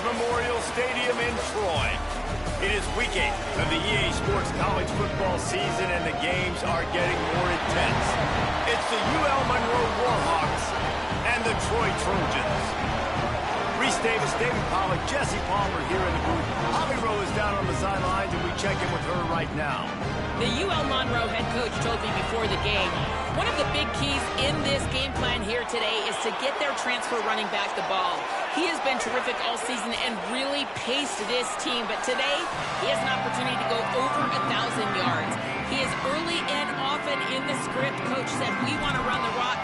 Memorial Stadium in Troy. It is week 8 of the EA Sports college football season, and the games are getting more intense. It's the UL Monroe Warhawks and the Troy Trojans. Reese Davis, David Pollack, Jesse Palmer here in the booth. Holly Rowe is down on the sidelines, and we check in with her right now. The UL Monroe head coach told me before the game, one of the big keys in this game plan here today is to get their transfer running back the ball. He has been terrific all season and really paced this team, but today he has an opportunity to go over 1,000 yards. He is early and often in the script. Coach said, we want to run the rock,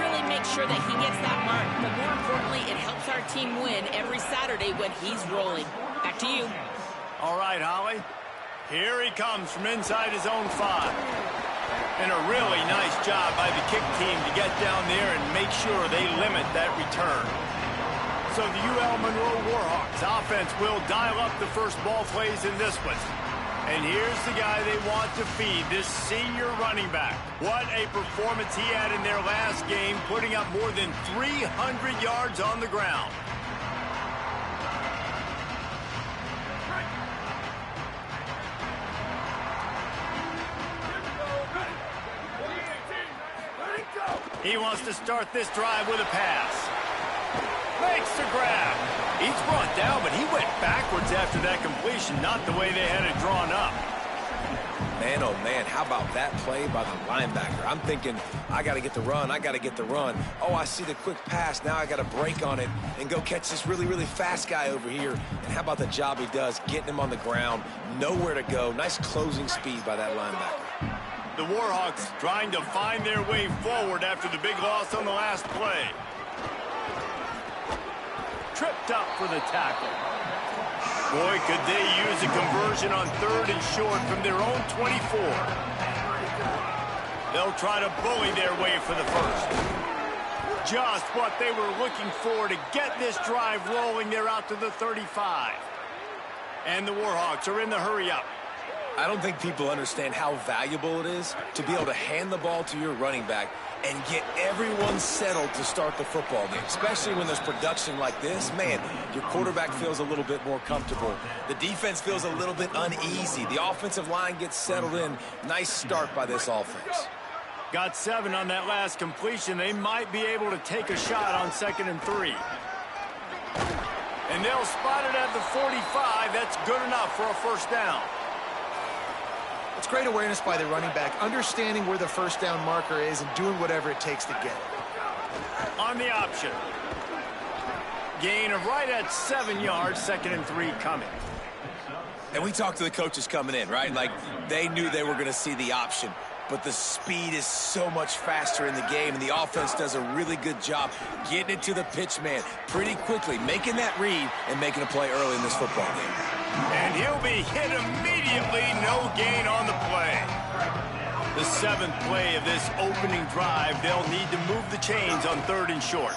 really make sure that he gets that mark, but more importantly, it helps our team win every Saturday when he's rolling. Back to you. All right, Holly. Here he comes from inside his own 5. And a really nice job by the kick team to get down there and make sure they limit that return. So the UL Monroe Warhawks offense will dial up the first ball plays in this one. And here's the guy they want to feed, this senior running back. What a performance he had in their last game, putting up more than 300 yards on the ground. He wants to start this drive with a pass. Makes the grab. He's brought down, but he went backwards after that completion, not the way they had it drawn up. Man, oh man, how about that play by the linebacker? I'm thinking, I got to get the run, I got to get the run. Oh, I see the quick pass, now I got to break on it and go catch this really, really fast guy over here. And how about the job he does, getting him on the ground, nowhere to go. Nice closing speed by that linebacker. The Warhawks trying to find their way forward after the big loss on the last play. Tripped up for the tackle. Boy, could they use a conversion on 3rd and short from their own 24. They'll try to bully their way for the first. Just what they were looking for to get this drive rolling. They're out to the 35. And the Warhawks are in the hurry-up. I don't think people understand how valuable it is to be able to hand the ball to your running back and get everyone settled to start the football game, especially when there's production like this. Man, your quarterback feels a little bit more comfortable. The defense feels a little bit uneasy. The offensive line gets settled in. Nice start by this offense. Got 7 on that last completion. They might be able to take a shot on 2nd and 3. And they'll spot it at the 45. That's good enough for a first down. It's great awareness by the running back, understanding where the first down marker is and doing whatever it takes to get it. On the option. Gain of right at 7 yards, 2nd and 3 coming. And we talked to the coaches coming in, right? Like, they knew they were going to see the option. But the speed is so much faster in the game, and the offense does a really good job getting it to the pitch man pretty quickly, making that read and making a play early in this football game. And he'll be hit immediately, no gain on the play. The 7th play of this opening drive, they'll need to move the chains on 3rd and short.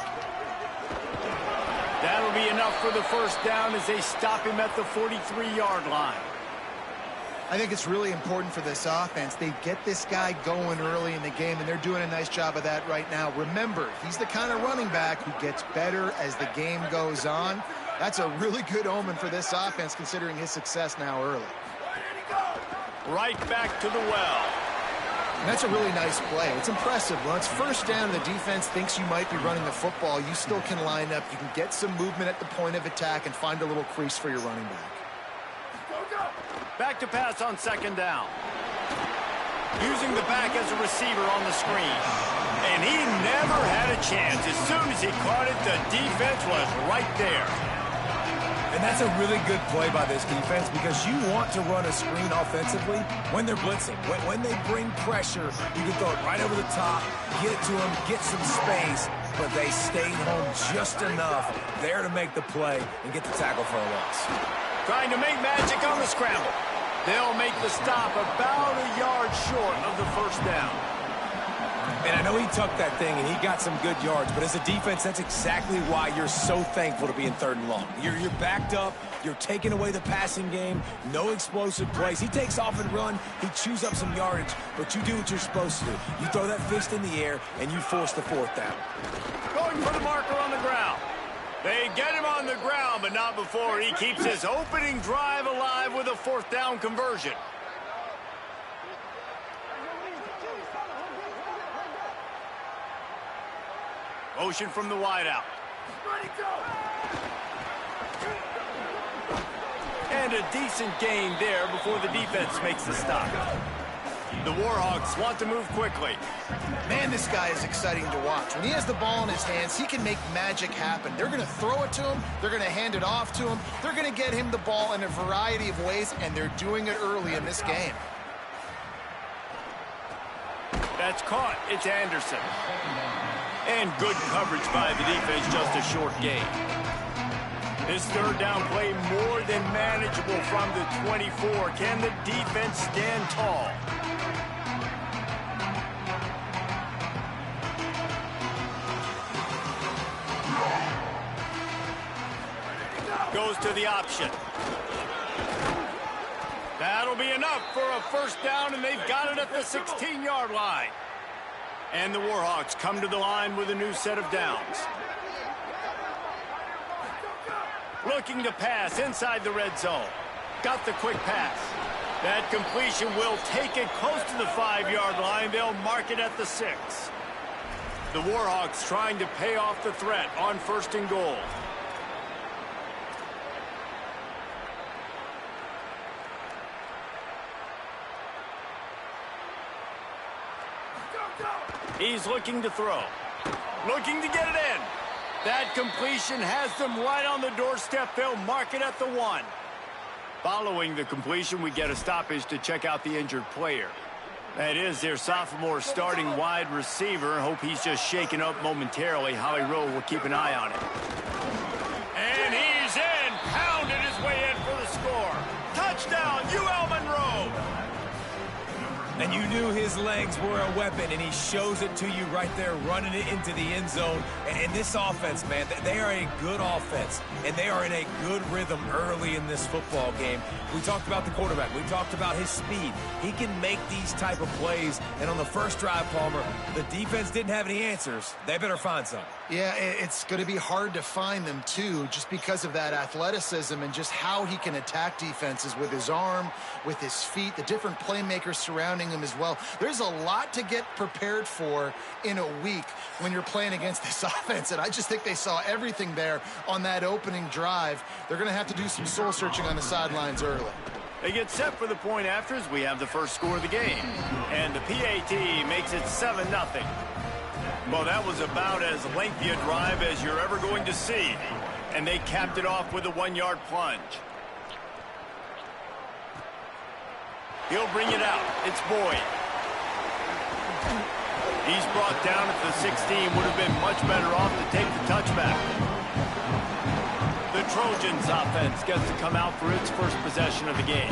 That'll be enough for the first down as they stop him at the 43-yard line. I think it's really important for this offense. They get this guy going early in the game, and they're doing a nice job of that right now. Remember, he's the kind of running back who gets better as the game goes on. That's a really good omen for this offense, considering his success now early. Right back to the well. And that's a really nice play. It's impressive. When it's first down, the defense thinks you might be running the football. You still can line up. You can get some movement at the point of attack and find a little crease for your running back. Back to pass on 2nd down. Using the back as a receiver on the screen. And he never had a chance. As soon as he caught it, the defense was right there. And that's a really good play by this defense because you want to run a screen offensively when they're blitzing. When they bring pressure, you can throw it right over the top, get it to them, get some space, but they stayed home just enough there to make the play and get the tackle for a loss. Trying to make magic on the scramble. They'll make the stop about a yard short of the first down. And I know he tucked that thing and he got some good yards, but as a defense, that's exactly why you're so thankful to be in 3rd and long. You're backed up, you're taking away the passing game, no explosive plays. He takes off and run, he chews up some yardage, but you do what you're supposed to do. You throw that fist in the air and you force the 4th down. Going for the marker on the ground. They get him on the ground, but not before he keeps his opening drive alive with a 4th down conversion. Motion from the wideout. And a decent gain there before the defense makes the stop. The Warhawks want to move quickly. Man, this guy is exciting to watch. When he has the ball in his hands, he can make magic happen. They're going to throw it to him. They're going to hand it off to him. They're going to get him the ball in a variety of ways, and they're doing it early in this game. That's caught. It's Anderson. And good coverage by the defense, just a short gain. This 3rd down play more than manageable from the 24. Can the defense stand tall? Goes to the option. That'll be enough for a 1st down, and they've got it at the 16-yard line. And the Warhawks come to the line with a new set of downs. Looking to pass inside the red zone. Got the quick pass. That completion will take it close to the 5-yard line. They'll mark it at the 6. The Warhawks trying to pay off the threat on 1st and goal. He's looking to throw. Looking to get it in. That completion has them right on the doorstep. They'll mark it at the 1. Following the completion, we get a stoppage to check out the injured player. That is their sophomore starting wide receiver. Hope he's just shaken up momentarily. Holly Rowe will keep an eye on it. And he's in. Pounded his way in for the score. Touchdown, UL Monroe. And you knew his legs were a weapon, and he shows it to you right there, running it into the end zone. And this offense, man, they are a good offense, and they are in a good rhythm early in this football game. We talked about the quarterback. We talked about his speed. He can make these type of plays, and on the first drive, Palmer, the defense didn't have any answers. They better find some. Yeah, it's going to be hard to find them, too, just because of that athleticism and just how he can attack defenses with his arm, with his feet, the different playmakers surrounding him as well. There's a lot to get prepared for in a week when you're playing against this offense, and I just think they saw everything there on that opening drive. They're going to have to do some soul-searching on the sidelines early. They get set for the point after as we have the first score of the game. And the PAT makes it 7-0. Well, that was about as lengthy a drive as you're ever going to see. And they capped it off with a 1-yard plunge. He'll bring it out. It's Boyd. He's brought down at the 16. Would have been much better off to take the touchback. The Trojans offense gets to come out for its first possession of the game.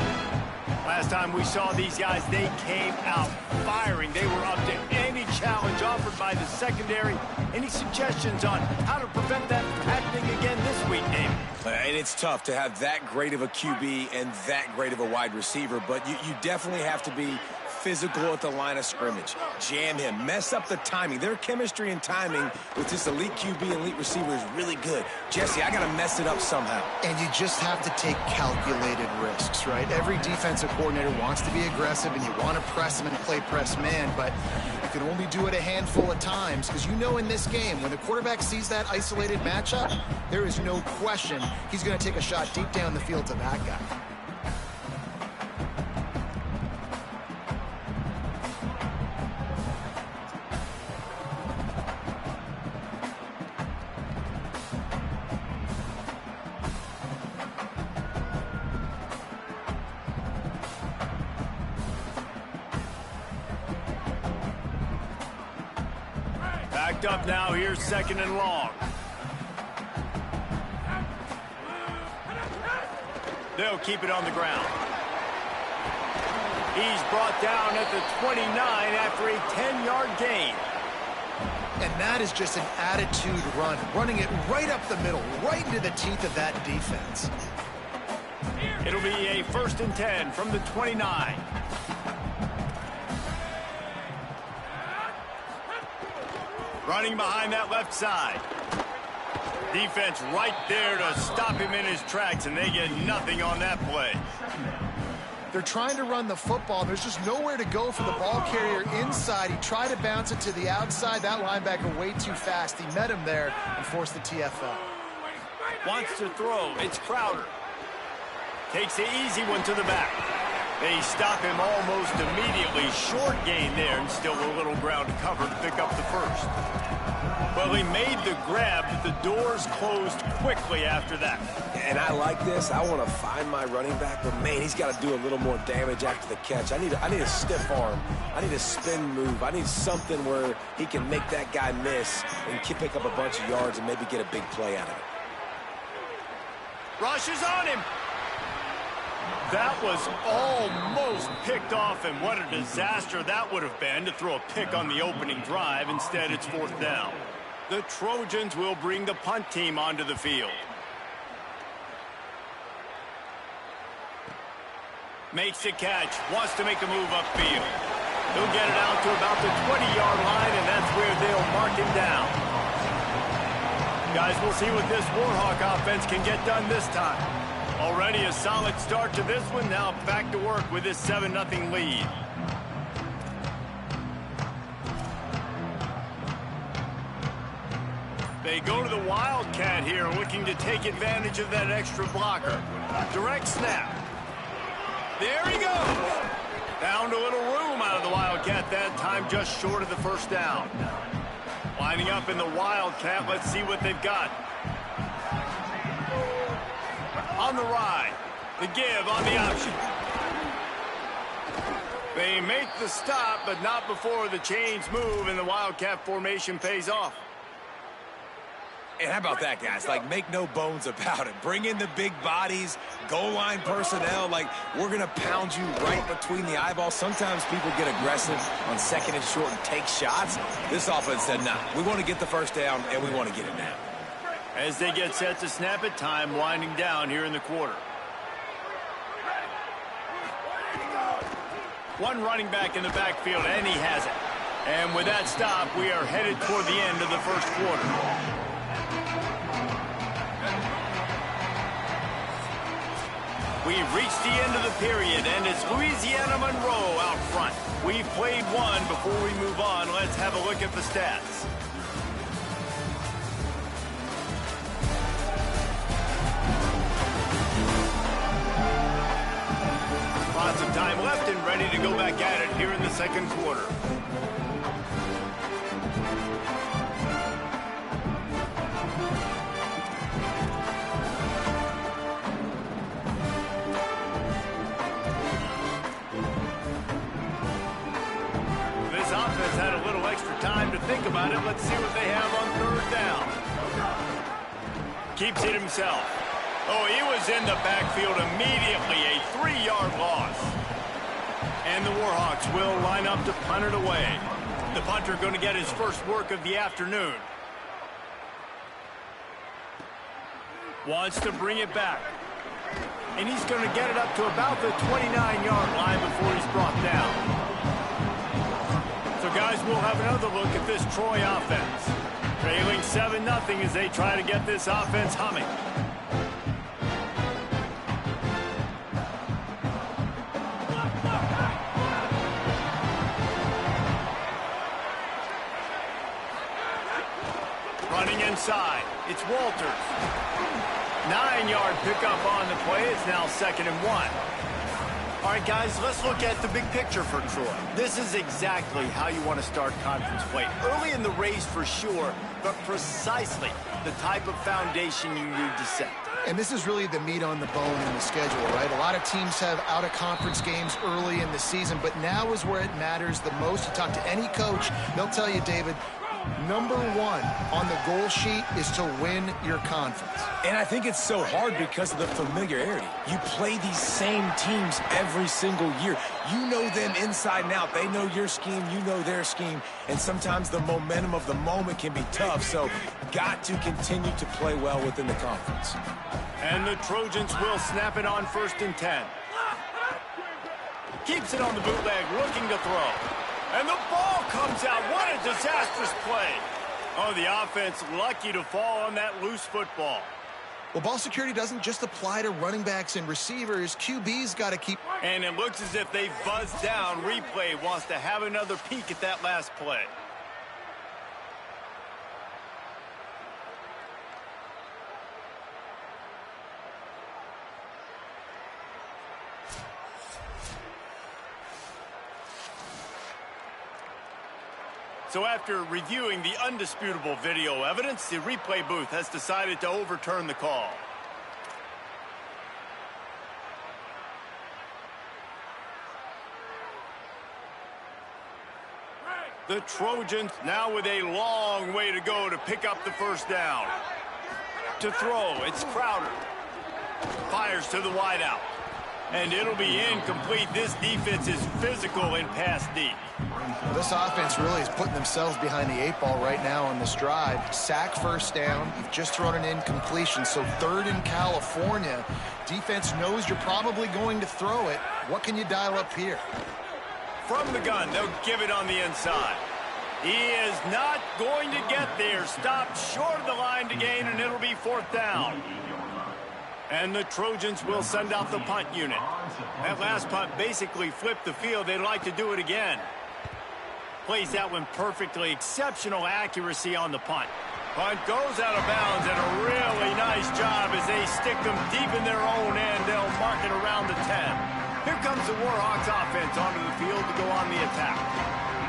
Last time we saw these guys, they came out firing. They were up to any challenge offered by the secondary. Any suggestions on how to prevent that from happening again this week, Dave? And it's tough to have that great of a QB and that great of a wide receiver, but you definitely have to be physical at the line of scrimmage. Jam him. Mess up the timing. Their chemistry and timing with this elite QB and elite receiver is really good. Jesse, I got to mess it up somehow. And you just have to take calculated risks, right? Every defensive coordinator wants to be aggressive, and you want to press them and play press man, but you can only do it a handful of times because you know in this game, when the quarterback sees that isolated matchup, there is no question he's going to take a shot deep down the field to that guy. Backed up now, here's 2nd and long. They'll keep it on the ground. He's brought down at the 29 after a 10-yard gain. And that is just an attitude run, running it right up the middle, right into the teeth of that defense. It'll be a 1st and 10 from the 29. Running behind that left side. Defense right there to stop him in his tracks, and they get nothing on that play. They're trying to run the football. There's just nowhere to go for the ball carrier inside. He tried to bounce it to the outside. That linebacker way too fast. He met him there and forced the TFL. Wants to throw. It's Crowder. Takes the easy one to the back. They stop him almost immediately. Short gain there, and still a little ground to cover to pick up the first. Well, he made the grab, but the doors closed quickly after that. And I like this. I want to find my running back, but man, he's got to do a little more damage after the catch. I need a stiff arm. I need a spin move. I need something where he can make that guy miss and pick up a bunch of yards and maybe get a big play out of it. Rush is on him. That was almost picked off, and what a disaster that would have been to throw a pick on the opening drive. Instead, it's 4th down. The Trojans will bring the punt team onto the field. Makes the catch, wants to make a move upfield. He'll get it out to about the 20-yard line, and that's where they'll mark him down. Guys, we'll see what this Warhawk offense can get done this time. Already a solid start to this one. Now back to work with this 7-0 lead. They go to the Wildcat here, looking to take advantage of that extra blocker. Direct snap. There he goes. Found a little room out of the Wildcat that time, just short of the first down. Lining up in the Wildcat, let's see what they've got. On the ride, the give on the option. They make the stop, but not before the chains move and the Wildcat formation pays off. And how about that, guys? Like, make no bones about it. Bring in the big bodies, goal line personnel. Like, we're going to pound you right between the eyeballs. Sometimes people get aggressive on 2nd and short and take shots. This offense said, nah, we want to get the first down, and we want to get it now. As they get set to snap it, time winding down here in the quarter. One running back in the backfield, and he has it. And with that stop, we are headed toward the end of the first quarter. We've reached the end of the period, and it's Louisiana Monroe out front. We've played one. Before we move on, let's have a look at the stats. Lots of time left and ready to go back at it here in the second quarter. This offense had a little extra time to think about it. Let's see what they have on 3rd down. Keeps it himself. Oh, he was in the backfield immediately, a 3-yard loss. And the Warhawks will line up to punt it away. The punter going to get his first work of the afternoon. Wants to bring it back. And he's going to get it up to about the 29-yard line before he's brought down. So, guys, we'll have another look at this Troy offense. Trailing 7-0 as they try to get this offense humming. Running inside, it's Walters. 9-yard pickup on the play. It's now 2nd and 1. All right, guys, let's look at the big picture for Troy. This is exactly how you want to start conference play. Early in the race for sure, but precisely the type of foundation you need to set. And this is really the meat on the bone in the schedule, right? A lot of teams have out-of-conference games early in the season, but now is where it matters the most. You talk to any coach, they'll tell you, David, number 1 on the goal sheet is to win your conference. And I think it's so hard because of the familiarity. You play these same teams every single year. You know them inside and out. They know your scheme, you know their scheme, and sometimes the momentum of the moment can be tough, so got to continue to play well within the conference. And the Trojans will snap it on 1st and 10. Keeps it on the bootleg, looking to throw. And the ball comes out. What a disastrous play. Oh, the offense lucky to fall on that loose football. Well, ball security doesn't just apply to running backs and receivers. QB's got to keep... And it looks as if they buzzed down. Replay wants to have another peek at that last play. So after reviewing the undisputable video evidence, the replay booth has decided to overturn the call. The Trojans now with a long way to go to pick up the first down. To throw, it's Crowder. Fires to the wideout. And it'll be incomplete. This defense is physical in pass deep. Well, this offense really is putting themselves behind the 8 ball right now on this drive. Sack first down. You've just thrown an incompletion, so 3rd in California. Defense knows you're probably going to throw it. What can you dial up here? From the gun, they'll give it on the inside. He is not going to get there. Stopped short of the line to gain, and it'll be 4th down. And the Trojans will send out the punt unit. That last punt basically flipped the field. They'd like to do it again. Plays that one perfectly. Exceptional accuracy on the punt. Punt goes out of bounds, and a really nice job as they stick them deep in their own end. They'll mark it around the 10. Here comes the Warhawks offense onto the field to go on the attack.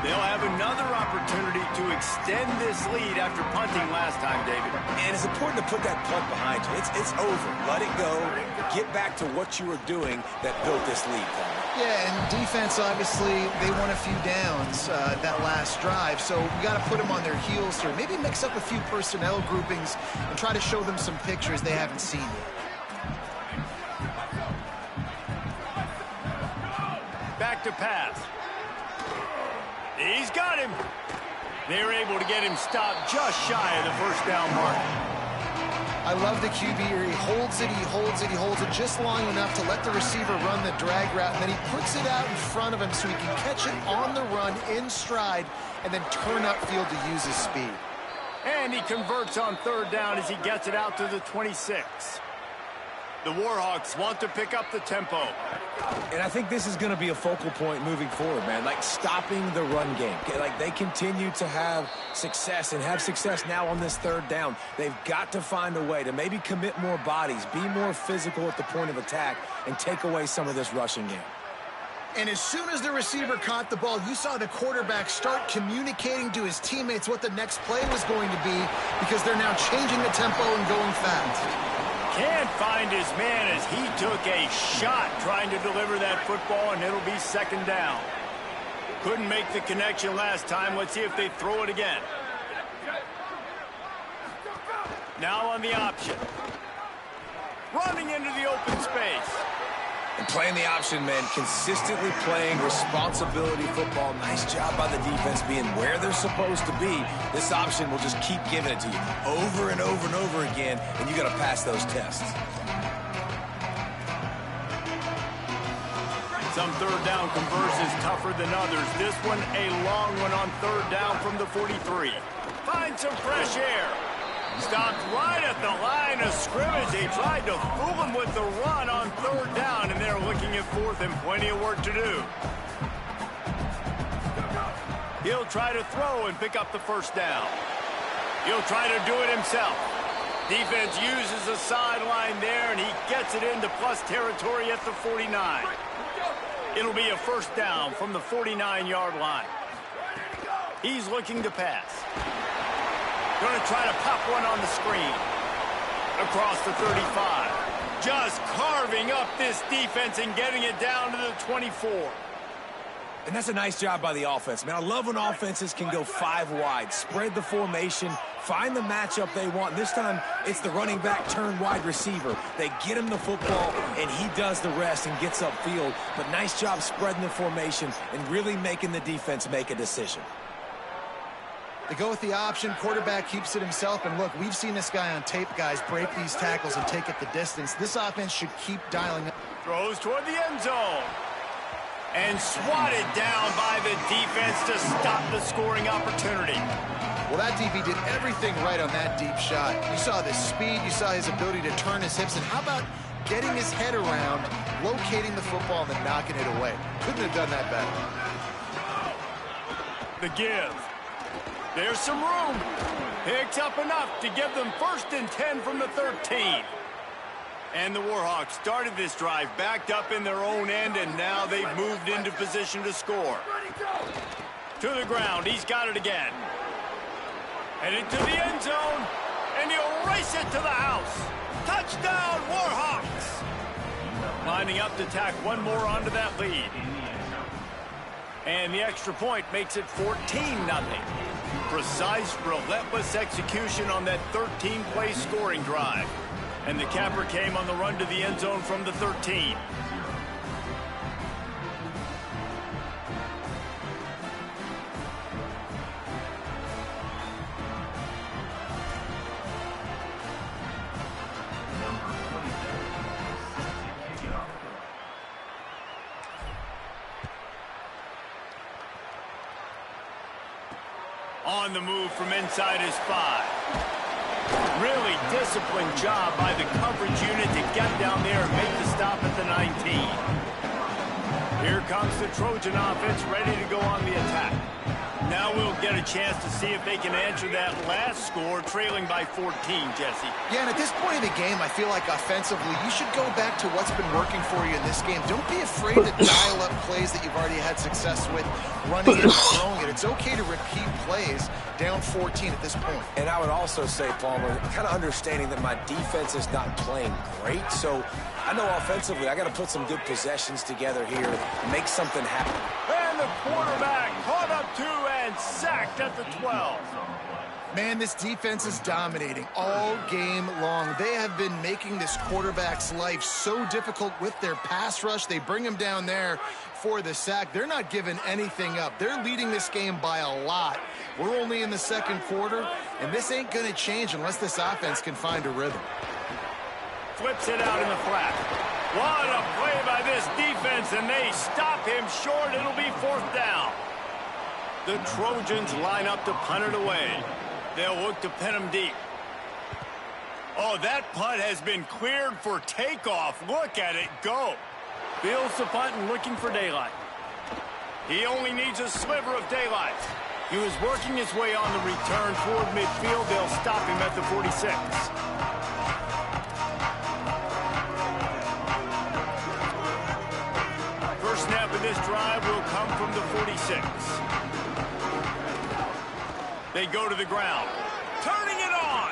They'll have another opportunity to extend this lead after punting last time, David. And it's important to put that punt behind you. It's over. Let it go. Get back to what you were doing that built this lead, Paul. Yeah, and defense, obviously, they won a few downs that last drive, so we got to put them on their heels here. Maybe mix up a few personnel groupings and try to show them some pictures they haven't seen yet. Back to pass. He's got him. They're able to get him stopped just shy of the first down mark. I love the QB here. He holds it, he holds it, he holds it just long enough to let the receiver run the drag route, and then he puts it out in front of him so he can catch it on the run in stride and then turn upfield to use his speed. And he converts on 3rd down as he gets it out to the 26. The Warhawks want to pick up the tempo. And I think this is going to be a focal point moving forward, man. Like stopping the run game. Like they continue to have success and have success now on this 3rd down. They've got to find a way to maybe commit more bodies, be more physical at the point of attack, and take away some of this rushing game. And as soon as the receiver caught the ball, you saw the quarterback start communicating to his teammates what the next play was going to be because they're now changing the tempo and going fast. Can't find his man as he took a shot trying to deliver that football, and it'll be 2nd down. Couldn't make the connection last time. Let's see if they throw it again. Now on the option. Running into the open space. And playing the option, man, consistently playing responsibility football. Nice job by the defense being where they're supposed to be. This option will just keep giving it to you over and over and over again, and you got to pass those tests. Some 3rd down conversions tougher than others. This one a long one on 3rd down from the 43. Find some fresh air. Stopped right at the line of scrimmage. They tried to fool him with the run on 3rd down, and they're looking at 4th and plenty of work to do. He'll try to throw and pick up the first down. He'll try to do it himself. Defense uses the sideline there, and he gets it into plus territory at the 49. It'll be a first down from the 49-yard line. He's looking to pass. Going to try to pop one on the screen. Across the 35. Just carving up this defense and getting it down to the 24. And that's a nice job by the offense, man. I love when offenses can go 5 wide, spread the formation, find the matchup they want. This time, it's the running back turn wide receiver. They get him the football, and he does the rest and gets upfield. But nice job spreading the formation and really making the defense make a decision. They go with the option. Quarterback keeps it himself. And look, we've seen this guy on tape, guys, break these tackles and take it the distance. This offense should keep dialing up. Throws toward the end zone. And swatted down by the defense to stop the scoring opportunity. Well, that DB did everything right on that deep shot. You saw the speed, you saw his ability to turn his hips, and how about getting his head around, locating the football, and then knocking it away? Couldn't have done that better. The give. There's some room. Picks up enough to give them 1st and 10 from the 13. And the Warhawks started this drive backed up in their own end, and now they've moved into position to score. To the ground. He's got it again. Headed to the end zone, and he'll race it to the house. Touchdown, Warhawks! Lining up to tack one more onto that lead. And the extra point makes it 14-0. Precise, relentless execution on that 13-play scoring drive. And the capper came on the run to the end zone from the 13. On the move from inside his 5. Really disciplined job by the coverage unit to get down there and make the stop at the 19. Here comes the Trojan offense ready to go on the attack. Now we'll get a chance to see if they can answer that last score, trailing by 14, Jesse. Yeah, and at this point in the game, I feel like offensively, you should go back to what's been working for you in this game. Don't be afraid to dial up plays that you've already had success with, running it and throwing it. It's okay to repeat plays down 14 at this point. And I would also say, Palmer, kind of understanding that my defense is not playing great, so I know offensively I got to put some good possessions together here, make something happen. And the quarterback caught up to and sacked at the 12. Man, this defense is dominating all game long. They have been making this quarterback's life so difficult with their pass rush. They bring him down there for the sack. They're not giving anything up. They're leading this game by a lot. We're only in the second quarter, and this ain't going to change unless this offense can find a rhythm. Flips it out in the flat. What a play by this defense, and they stop him short. It'll be 4th down. The Trojans line up to punt it away. They'll look to pin him deep. Oh, that punt has been cleared for takeoff. Look at it go. Fields the punt and looking for daylight. He only needs a sliver of daylight. He was working his way on the return toward midfield. They'll stop him at the 46. First snap of this drive will come from the 46. They go to the ground. Turning it on.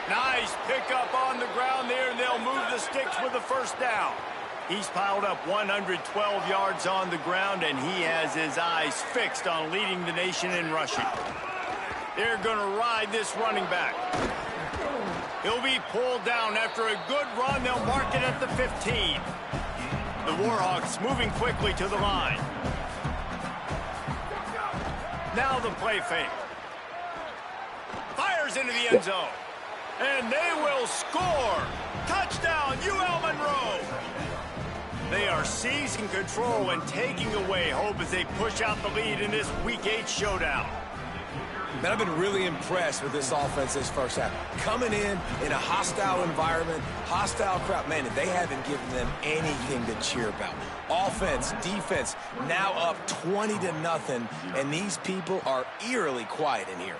Nice pickup on the ground there, and they'll move the sticks with the 1st down. He's piled up 112 yards on the ground, and he has his eyes fixed on leading the nation in rushing. They're going to ride this running back. He'll be pulled down after a good run. They'll mark it at the 15. The Warhawks moving quickly to the line. Now the play fake. Fires into the end zone. And they will score. Touchdown, UL Monroe. They are seizing control and taking away hope as they push out the lead in this Week 8 showdown. Man, I've been really impressed with this offense this first half. Coming in a hostile environment, hostile crowd, man, they haven't given them anything to cheer about. Offense, defense, now up 20-0, and these people are eerily quiet in here.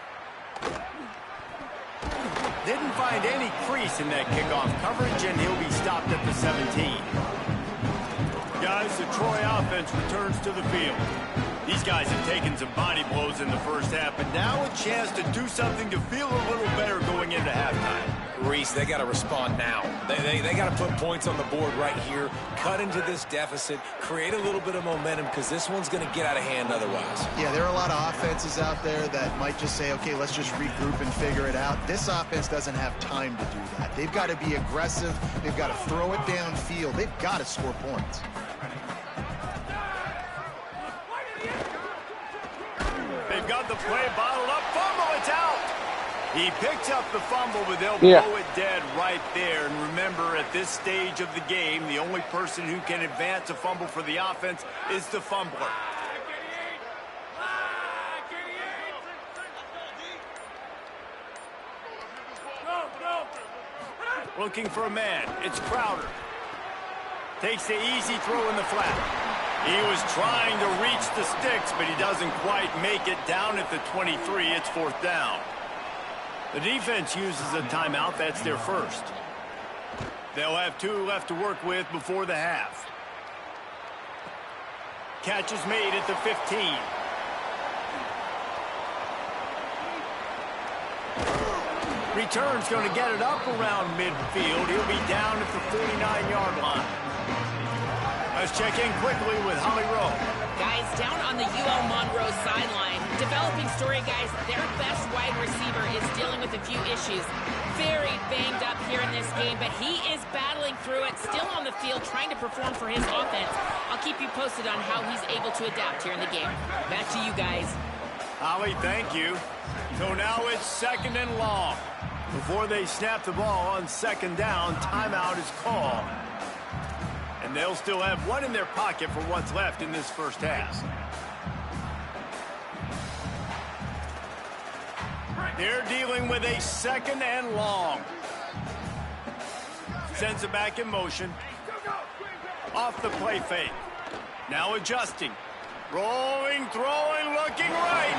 Didn't find any crease in that kickoff coverage, and he'll be stopped at the 17. Guys, the Troy offense returns to the field. These guys have taken some body blows in the first half, but now a chance to do something to feel a little better going into halftime. Reese, they got to respond now. They got to put points on the board right here, cut into this deficit, create a little bit of momentum, because this one's going to get out of hand otherwise. Yeah, there are a lot of offenses out there that might just say, okay, let's just regroup and figure it out. This offense doesn't have time to do that. They've got to be aggressive. They've got to throw it downfield. They've got to score points. They've got the play bottled up. Fumble, it's out. He picks up the fumble, but they'll blow it dead right there. And remember, at this stage of the game, the only person who can advance a fumble for the offense is the fumbler. Looking for a man. It's Crowder. Takes the easy throw in the flat. He was trying to reach the sticks, but he doesn't quite make it down at the 23. It's 4th down. The defense uses a timeout. That's their first. They'll have 2 left to work with before the half. Catch is made at the 15. Return's going to get it up around midfield. He'll be down at the 49-yard line. Let's check in quickly with Holly Rowe. Guys, down on the UL Monroe sideline, developing story, guys, their best wide receiver is dealing with a few issues. Very banged up here in this game, but he is battling through it, still on the field, trying to perform for his offense. I'll keep you posted on how he's able to adapt here in the game. Back to you guys. Holly, thank you. So now it's 2nd and long. Before they snap the ball on 2nd down, timeout is called. And they'll still have 1 in their pocket for what's left in this first half. They're dealing with a 2nd and long. Sends it back in motion. Off the play fake. Now adjusting. Rolling, throwing, looking right.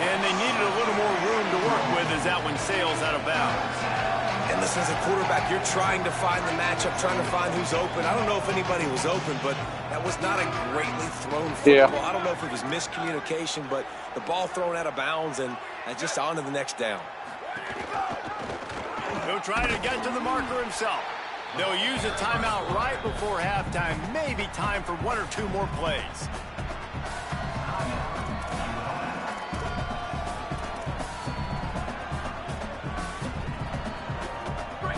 And they needed a little more room to work with as that one sails out of bounds. And listen, as a quarterback, you're trying to find the matchup, trying to find who's open. I don't know if anybody was open, but that was not a greatly thrown football. Yeah. I don't know if it was miscommunication, but the ball thrown out of bounds and just on to the next down. He'll try to get to the marker himself. They'll use a timeout right before halftime. Maybe time for 1 or 2 more plays.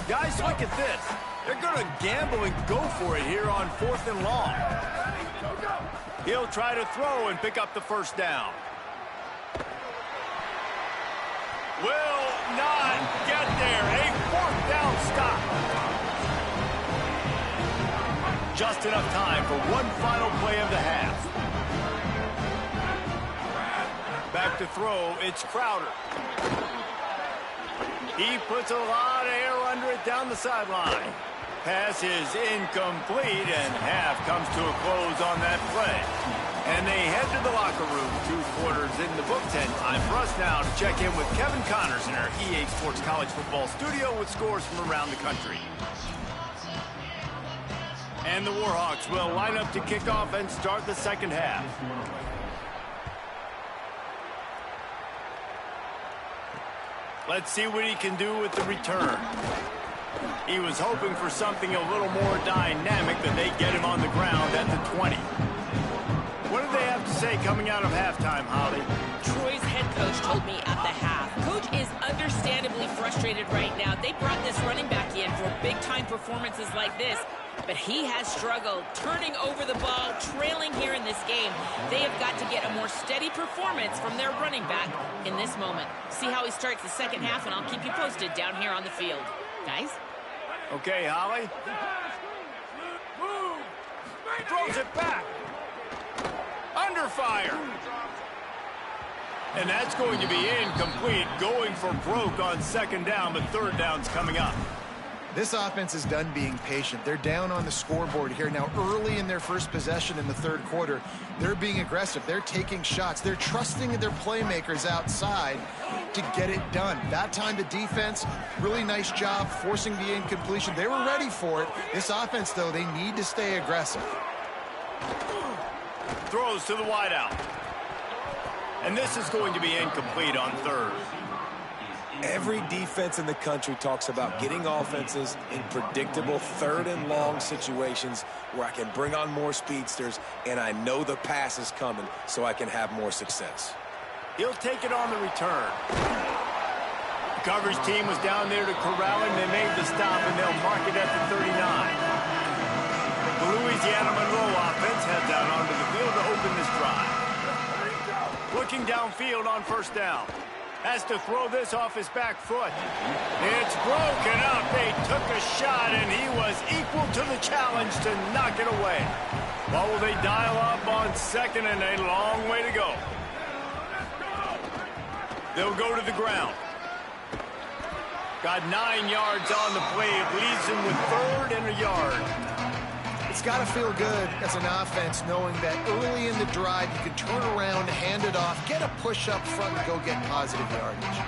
Guys, look at this. They're going to gamble and go for it here on 4th and long. He'll try to throw and pick up the first down. Will not get there. A 4th down stop. Just enough time for one final play of the half. Back to throw, it's Crowder. He puts a lot of air under it down the sideline. Pass is incomplete, and half comes to a close on that play. And they head to the locker room. 2 quarters in the books, and time for us now to check in with Kevin Connors in our EA Sports College Football studio with scores from around the country. And the Warhawks will line up to kick off and start the second half. Let's see what he can do with the return. He was hoping for something a little more dynamic, that they get him on the ground at the 20. What do they have to say coming out of halftime, Holly? Troy's head coach told me at the half. Coach is understandably frustrated right now. They brought this running back in for big-time performances like this, but he has struggled turning over the ball, trailing here in this game. They have got to get a more steady performance from their running back in this moment. See how he starts the second half, and I'll keep you posted down here on the field. Guys? Okay, Holly. Throws it back. Under fire. And that's going to be incomplete, going for broke on 2nd down, but 3rd down's coming up. This offense is done being patient. They're down on the scoreboard here now early in their first possession in the 3rd quarter. They're being aggressive. They're taking shots. They're trusting their playmakers outside to get it done. That time the defense, really nice job forcing the incompletion. They were ready for it. This offense, though, they need to stay aggressive. Throws to the wideout. And this is going to be incomplete on 3rd. Every defense in the country talks about getting offenses in predictable 3rd and long situations where I can bring on more speedsters and I know the pass is coming so I can have more success. He'll take it on the return. The coverage team was down there to corral him. They made the stop, and they'll mark it at the 39. The Louisiana Monroe offense heads out onto the field to open this drive. Looking downfield on 1st down. Has to throw this off his back foot. It's broken up. They took a shot, and he was equal to the challenge to knock it away. Well, will they dial up on 2nd, and a long way to go. They'll go to the ground. Got 9 yards on the play. It leaves him with 3rd and a yard. It's got to feel good as an offense knowing that early in the drive you can turn around, hand it off, get a push up front, and go get positive yardage.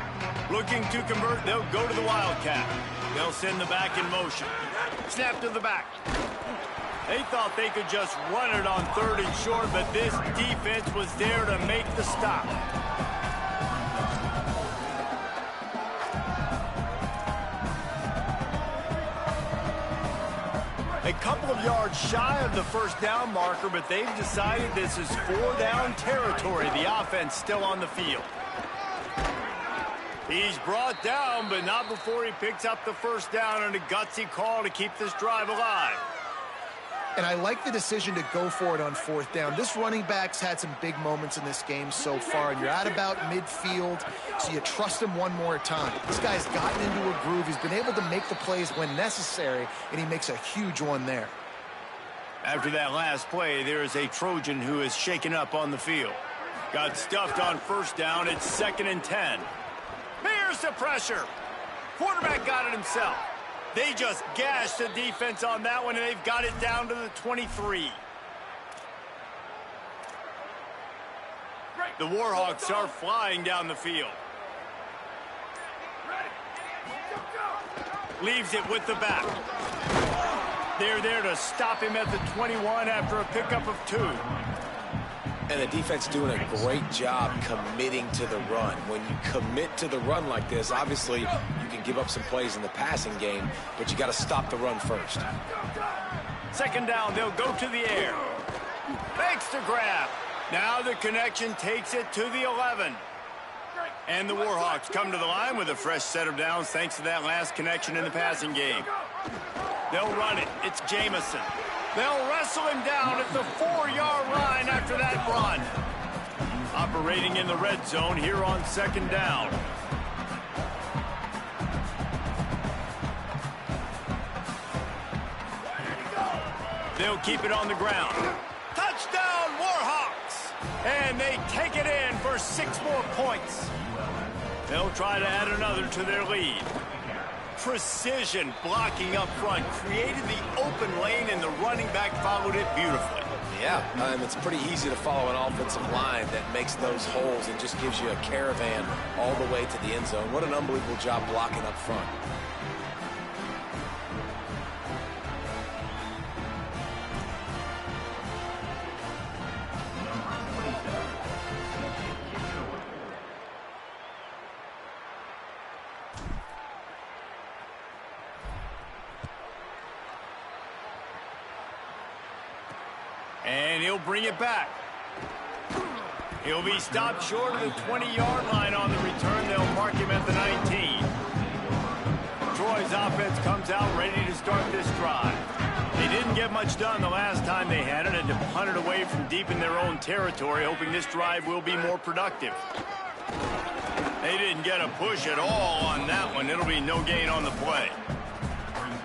Looking to convert, they'll go to the Wildcat. They'll send the back in motion. Snap to the back. They thought they could just run it on 3rd and short, but this defense was there to make the stop. A couple of yards shy of the first down marker, but they've decided this is 4-down territory. The offense still on the field. He's brought down, but not before he picks up the first down and a gutsy call to keep this drive alive. And I like the decision to go for it on 4th down. This running back's had some big moments in this game so far, and you're at about midfield, so you trust him one more time. This guy's gotten into a groove. He's been able to make the plays when necessary, and he makes a huge one there. After that last play, there is a Trojan who is shaken up on the field. Got stuffed on 1st down. It's 2nd and 10. Here's the pressure. Quarterback got it himself. They just gashed the defense on that one, and they've got it down to the 23. The Warhawks are flying down the field. Leaves it with the back. They're there to stop him at the 21 after a pickup of 2. And the defense doing a great job committing to the run. When you commit to the run like this, obviously you can give up some plays in the passing game, but you got to stop the run first. 2nd down, they'll go to the air. Makes the grab. Now the connection takes it to the 11. And the Warhawks come to the line with a fresh set of downs thanks to that last connection in the passing game. They'll run it. It's Jamison. They'll wrestle him down at the 4-yard line after that run. Operating in the red zone here on 2nd down. They'll keep it on the ground. Touchdown, Warhawks! And they take it in for 6 more points. They'll try to add another to their lead. Precision blocking up front created the open lane, and the running back followed it beautifully. Yeah, it's pretty easy to follow an offensive line that makes those holes and just gives you a caravan all the way to the end zone. What an unbelievable job blocking up front. And he'll bring it back. He'll be stopped short of the 20-yard line on the return. They'll mark him at the 19. Troy's offense comes out ready to start this drive. They didn't get much done the last time they had it, and to punt it away from deep in their own territory, hoping this drive will be more productive. They didn't get a push at all on that one. It'll be no gain on the play.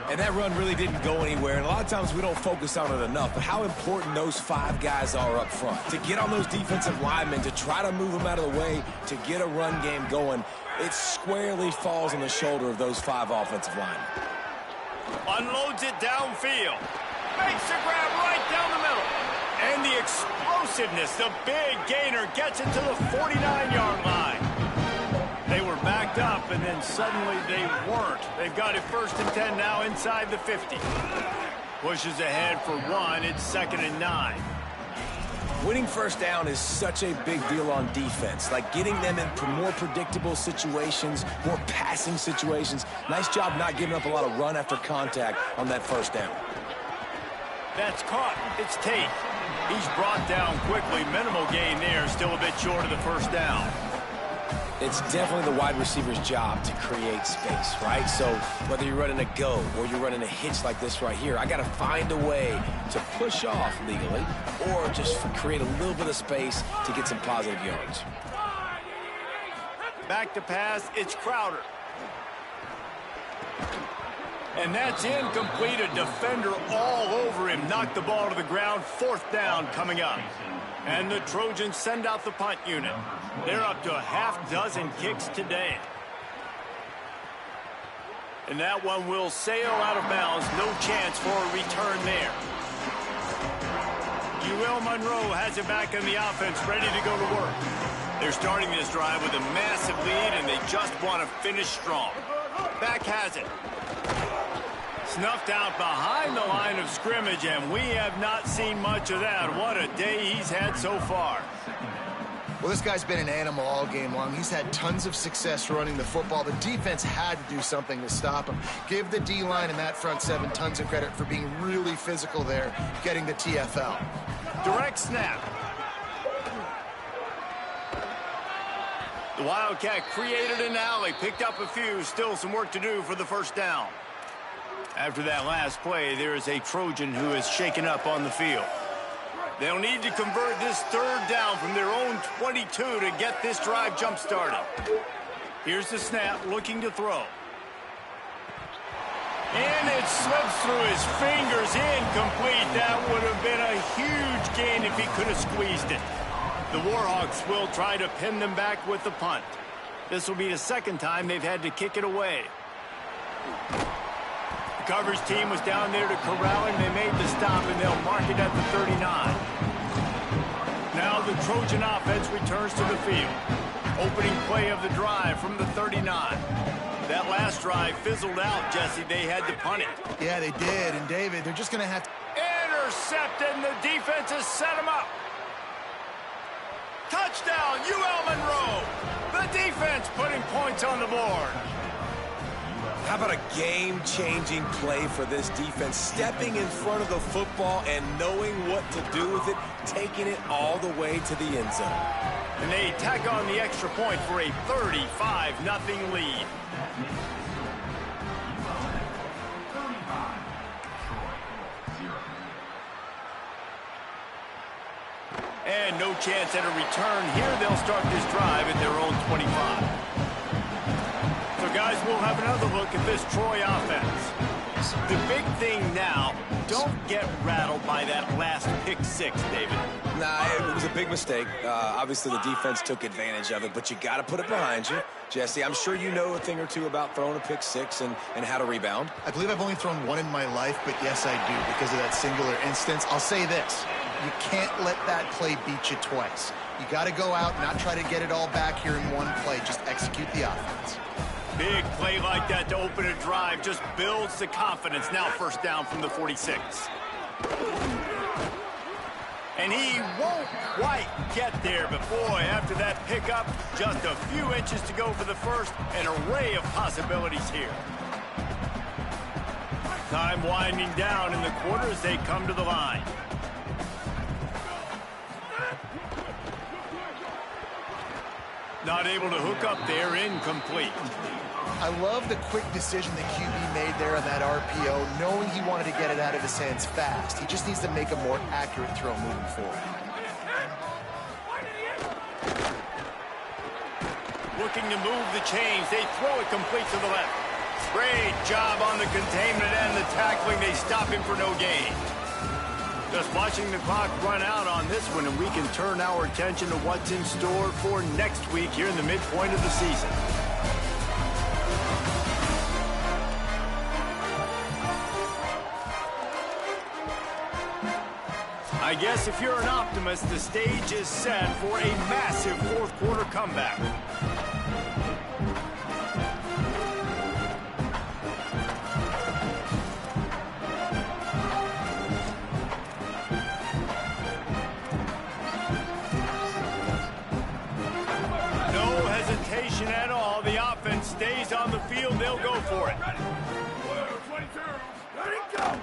And that run really didn't go anywhere, and a lot of times we don't focus on it enough, but how important those 5 guys are up front. To get on those defensive linemen, to try to move them out of the way, to get a run game going, it squarely falls on the shoulder of those 5 offensive linemen. Unloads it downfield. Makes the grab right down the middle. And the explosiveness, the big gainer, gets it to the 49-yard line. They were backed up, and then suddenly they weren't. They've got it 1st and 10 now inside the 50. Pushes ahead for 1. It's 2nd and 9. Winning 1st down is such a big deal on defense, like getting them in more predictable situations, more passing situations. Nice job not giving up a lot of run after contact on that 1st down. That's caught. It's Tate. He's brought down quickly. Minimal gain there, still a bit short of the 1st down. It's definitely the wide receiver's job to create space, right? So whether you're running a go or you're running a hitch like this right here, I got to find a way to push off legally or just create a little bit of space to get some positive yards. Back to pass, it's Crowder. And that's incomplete. A defender all over him. Knocked the ball to the ground. 4th down coming up. And the Trojans send out the punt unit. They're up to a half dozen kicks today. And that one will sail out of bounds. No chance for a return there. UL Monroe has it back in the offense, ready to go to work. They're starting this drive with a massive lead, and they just want to finish strong. Back has it. Snuffed out behind the line of scrimmage, and we have not seen much of that. What a day he's had so far. Well, this guy's been an animal all game long. He's had tons of success running the football. The defense had to do something to stop him. Give the D-line and that front seven tons of credit for being really physical there, getting the TFL. Direct snap. The Wildcat created an alley, picked up a few, still some work to do for the first down. After that last play, there is a Trojan who is shaken up on the field. They'll need to convert this third down from their own 22 to get this drive jump-started. Here's the snap, looking to throw. And it slips through his fingers, incomplete. That would have been a huge gain if he could have squeezed it. The Warhawks will try to pin them back with the punt. This will be the second time they've had to kick it away. The coverage team was down there to corral him. They made the stop, and they'll mark it at the 39. Now the Trojan offense returns to the field. Opening play of the drive from the 39. That last drive fizzled out, Jesse. They had to punt it. Yeah, they did. And, David, they're just going to have to... Intercepted, and the defense has set him up. Touchdown, UL Monroe. The defense putting points on the board. How about a game-changing play for this defense? Stepping in front of the football and knowing what to do with it, taking it all the way to the end zone. And they tack on the extra point for a 35-0 lead. And no chance at a return here. They'll start this drive at their own 25. So, guys, we'll have another look at this Troy offense. The big thing now, don't get rattled by that last pick six, David. Nah, it was a big mistake. Obviously, the defense took advantage of it, but you got to put it behind you. Jesse, I'm sure you know a thing or two about throwing a pick six and how to rebound. I believe I've only thrown one in my life, but yes, I do, because of that singular instance. I'll say this. You can't let that play beat you twice. You got to go out, not try to get it all back here in one play. Just execute the offense. Big play like that to open a drive just builds the confidence. Now first down from the 46. And he won't quite get there, but boy, after that pickup, just a few inches to go for the first. An array of possibilities here. Time winding down in the quarter as they come to the line. Not able to hook up there, incomplete. I love the quick decision the QB made there on that RPO, knowing he wanted to get it out of his hands fast. He just needs to make a more accurate throw moving forward. Looking to move the chains. They throw it complete to the left. Great job on the containment and the tackling. They stop him for no gain. Just watching the clock run out on this one, and we can turn our attention to what's in store for next week here in the midpoint of the season. I guess if you're an optimist, the stage is set for a massive fourth quarter comeback. At all. The offense stays on the field. They'll go for it.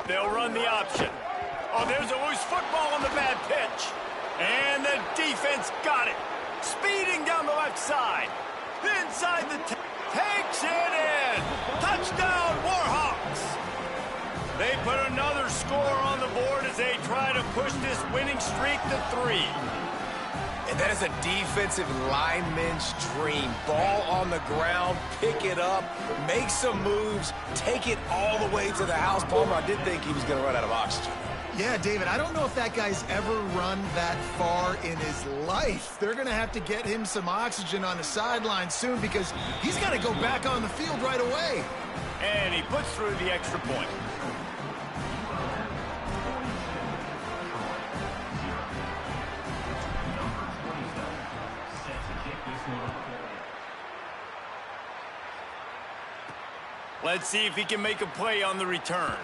They'll run the option. Oh, there's a loose football on the bad pitch. And the defense got it. Speeding down the left side. Inside the takes it in. Touchdown, Warhawks. They put another score on the board as they try to push this winning streak to 3. And that is a defensive lineman's dream. Ball on the ground, pick it up, make some moves, take it all the way to the house. Palmer, I did think he was going to run out of oxygen. Yeah, David, I don't know if that guy's ever run that far in his life. They're going to have to get him some oxygen on the sideline soon because he's got to go back on the field right away. And he puts through the extra point. Let's see if he can make a play on the return.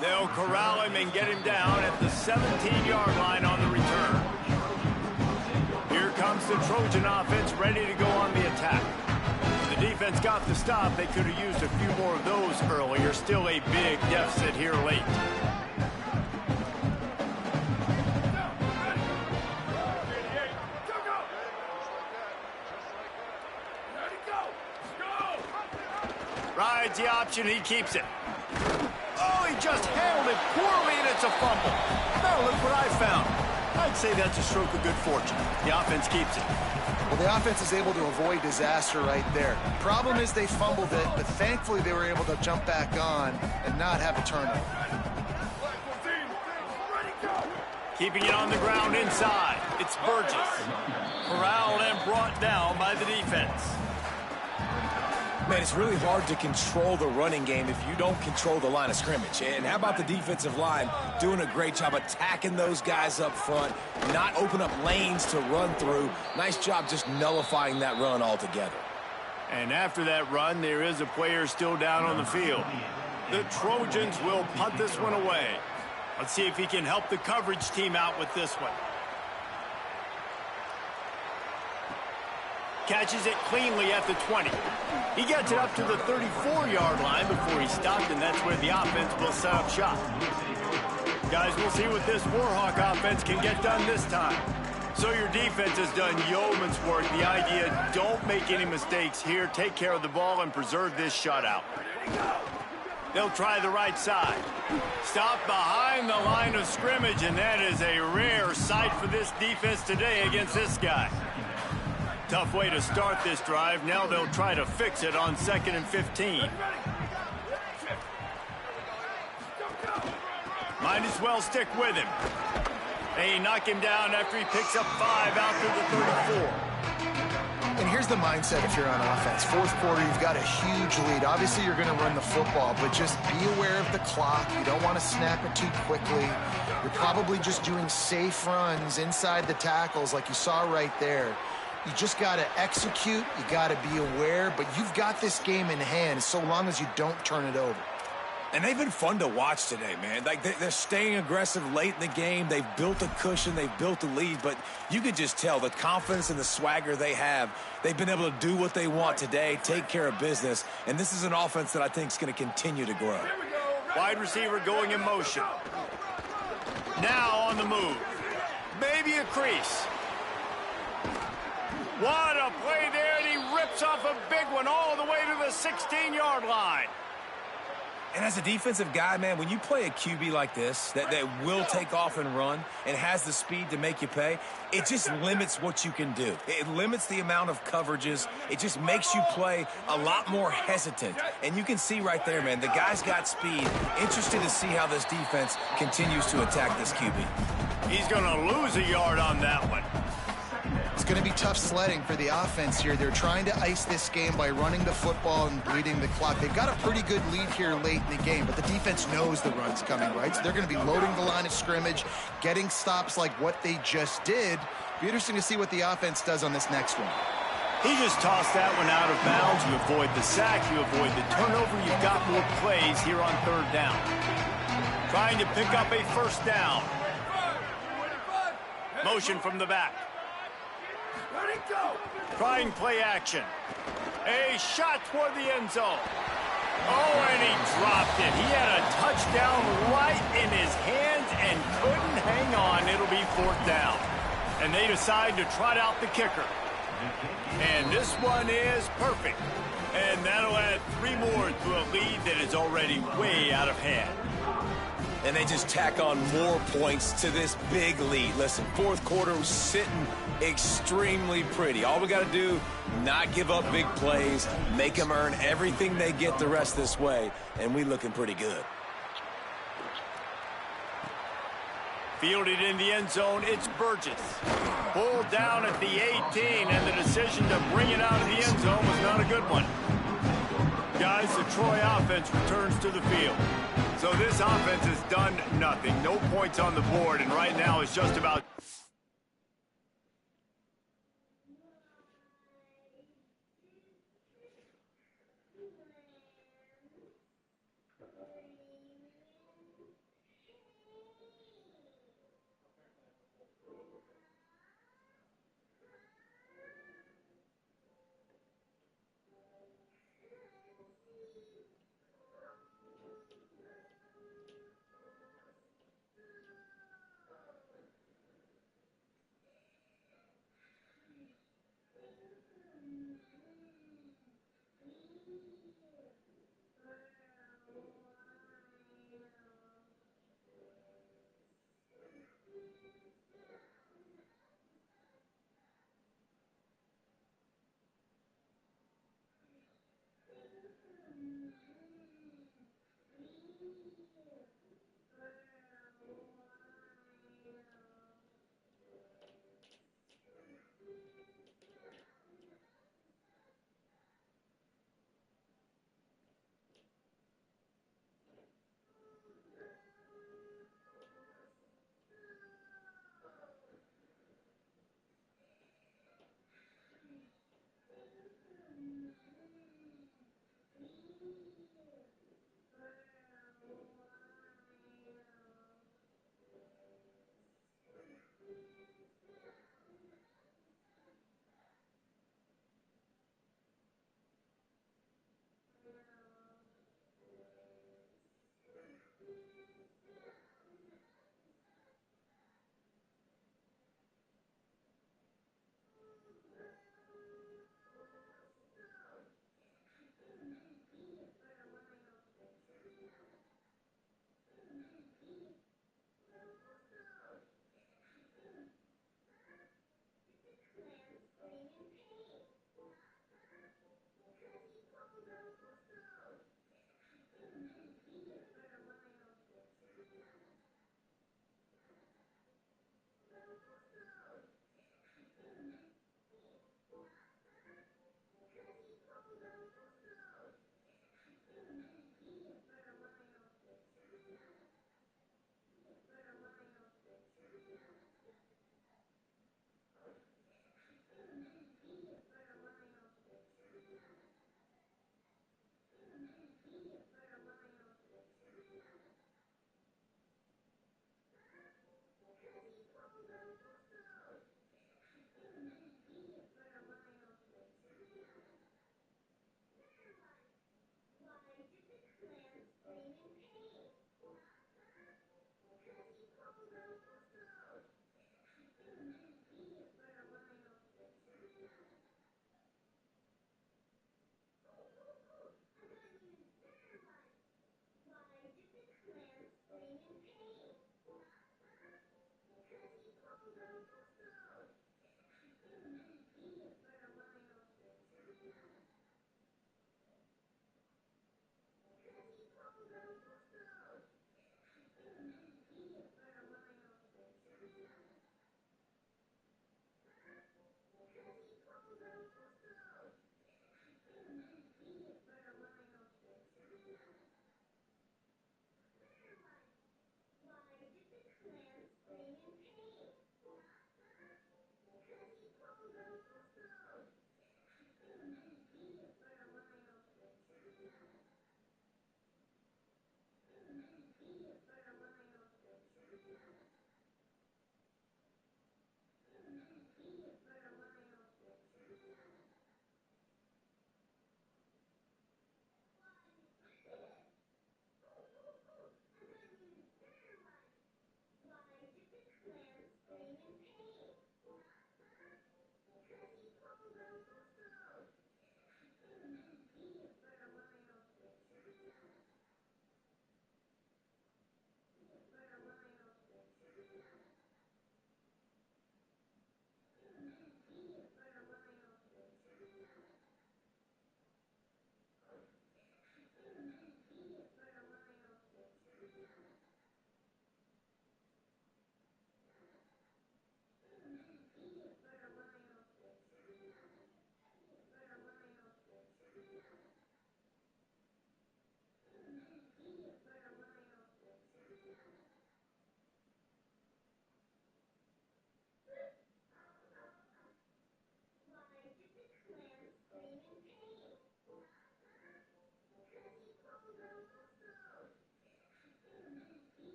They'll corral him and get him down at the 17-yard line on the return. Here comes the Trojan offense ready to go on the attack. The defense got the stop. They could have used a few more of those earlier. Still a big deficit here late. Rides the option, he keeps it. Oh, he just handled it poorly, and it's a fumble. Now look what I found. I'd say that's a stroke of good fortune. The offense keeps it. Well, the offense is able to avoid disaster right there. Problem is they fumbled it, but thankfully they were able to jump back on and not have a turnover. Keeping it on the ground inside. It's Burgess. Corralled and brought down by the defense. Man, it's really hard to control the running game if you don't control the line of scrimmage. And how about the defensive line doing a great job attacking those guys up front, not open up lanes to run through. Nice job just nullifying that run altogether. And after that run, there is a player still down on the field. The Trojans will punt this one away. Let's see if he can help the coverage team out with this one. Catches it cleanly at the 20. He gets it up to the 34-yard line before he stopped, and that's where the offense will set up shop. Guys, we'll see what this Warhawk offense can get done this time. So your defense has done yeoman's work. The idea, don't make any mistakes here. Take care of the ball and preserve this shutout. They'll try the right side. Stop behind the line of scrimmage, and that is a rare sight for this defense today against this guy. Tough way to start this drive. Now they'll try to fix it on 2nd and 15. Might as well stick with him. They knock him down after he picks up 5 out to the 34. And here's the mindset if you're on offense. Fourth quarter, you've got a huge lead. Obviously, you're going to run the football, but just be aware of the clock. You don't want to snap it too quickly. You're probably just doing safe runs inside the tackles like you saw right there. You just got to execute. You got to be aware, but you've got this game in hand so long as you don't turn it over. And they've been fun to watch today, man. Like they're staying aggressive late in the game. They've built a cushion. They've built a lead. But you can just tell the confidence and the swagger they have. They've been able to do what they want today, take care of business. And this is an offense that I think is going to continue to grow. Wide receiver going in motion. Now on the move. Maybe a crease. What a play there, and he rips off a big one all the way to the 16-yard line. And as a defensive guy, man, when you play a QB like this that will take off and run and has the speed to make you pay, it just limits what you can do. It limits the amount of coverages. It just makes you play a lot more hesitant. And you can see right there, man, the guy's got speed. Interested to see how this defense continues to attack this QB. He's going to lose a yard on that one. It's going to be tough sledding for the offense here. They're trying to ice this game by running the football and bleeding the clock. They've got a pretty good lead here late in the game, but the defense knows the run's coming, right? So they're going to be loading the line of scrimmage, getting stops like what they just did. Be interesting to see what the offense does on this next one. He just tossed that one out of bounds. You avoid the sack, you avoid the turnover. You've got more plays here on 3rd down. Trying to pick up a 1st down. Motion from the back. Trying play action. A shot toward the end zone. Oh, and he dropped it. He had a touchdown right in his hands and couldn't hang on. It'll be 4th down. And they decide to trot out the kicker. And this one is perfect. And that'll add 3 more to a lead that is already way out of hand. And they just tack on more points to this big lead. Listen, 4th quarter was sitting extremely pretty. All we got to do, not give up big plays, make them earn everything they get the rest this way, and we looking pretty good. Fielded in the end zone, it's Burgess. Pulled down at the 18, and the decision to bring it out of the end zone was not a good one. Guys, the Troy offense returns to the field. So this offense has done nothing. No points on the board, and right now it's just about...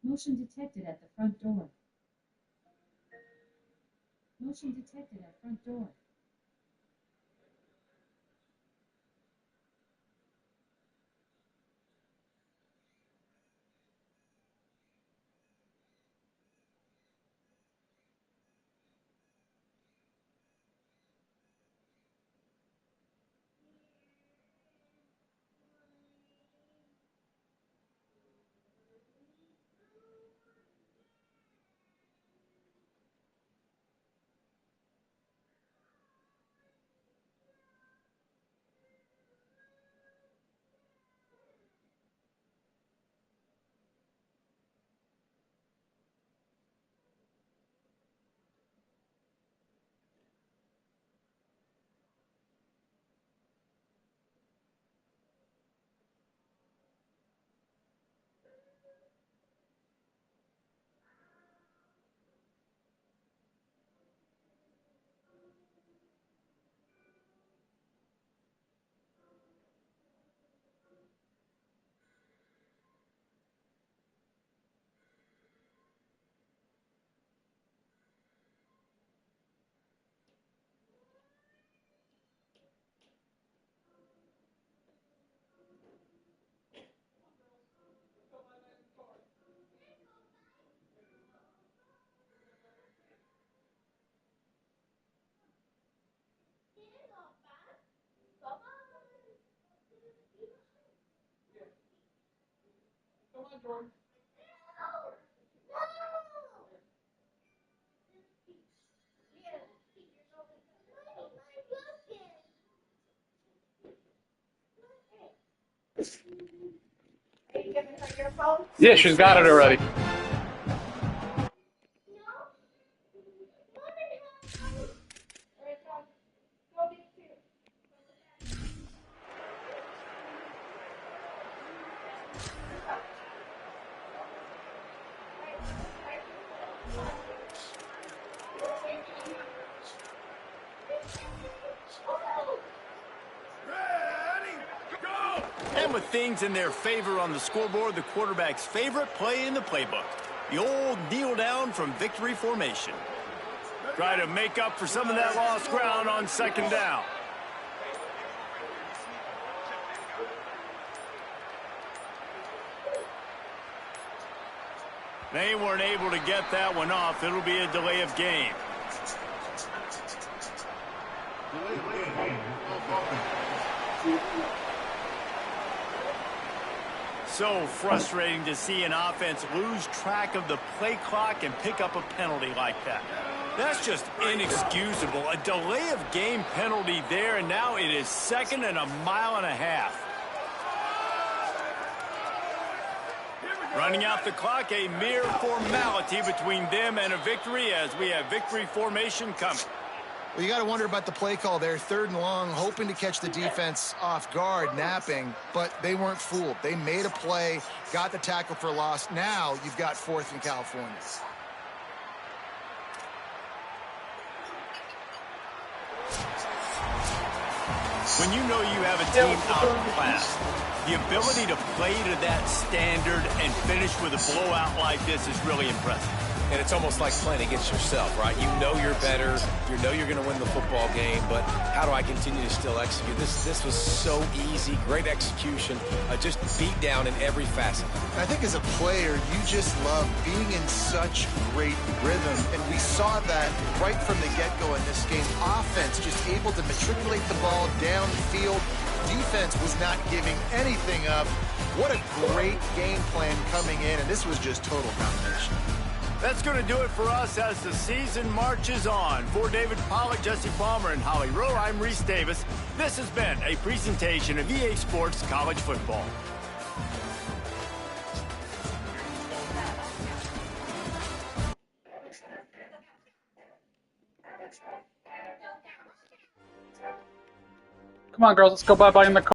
Motion detected at the front door. Motion detected at front door. Yeah, she's got it already. And with things in their favor on the scoreboard, the quarterback's favorite play in the playbook, the old kneel down from victory formation. Try to make up for some of that lost ground on second down. They weren't able to get that one off. It'll be a delay of game. So frustrating to see an offense lose track of the play clock and pick up a penalty like that. That's just inexcusable. A delay of game penalty there, and now it is 2nd and a mile and a half. Running out the clock, a mere formality between them and a victory as we have victory formation coming. Well, you got to wonder about the play call there. 3rd and long, hoping to catch the defense off guard, napping, but they weren't fooled. They made a play, got the tackle for loss. Now you've got 4th in California. When you know you have a team outclassed, the ability to play to that standard and finish with a blowout like this is really impressive. And it's almost like playing against yourself, right? You know you're better. You know you're going to win the football game, but how do I continue to still execute? This was so easy, great execution, just beat down in every facet. I think as a player, you just love being in such great rhythm, and we saw that right from the get-go in this game. Offense just able to matriculate the ball downfield. Defense was not giving anything up. What a great game plan coming in, and this was just total domination. That's going to do it for us as the season marches on. For David Pollack, Jesse Palmer, and Holly Rowe, I'm Reese Davis. This has been a presentation of EA Sports College Football. Come on, girls, let's go bye-bye in the car.